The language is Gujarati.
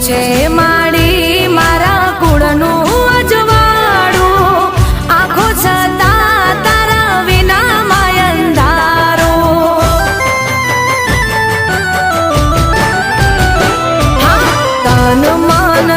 છે માડી મારા કુળનું અજવાળું, આખો છતાં તારા વિના માયંધારું. હા, તન મન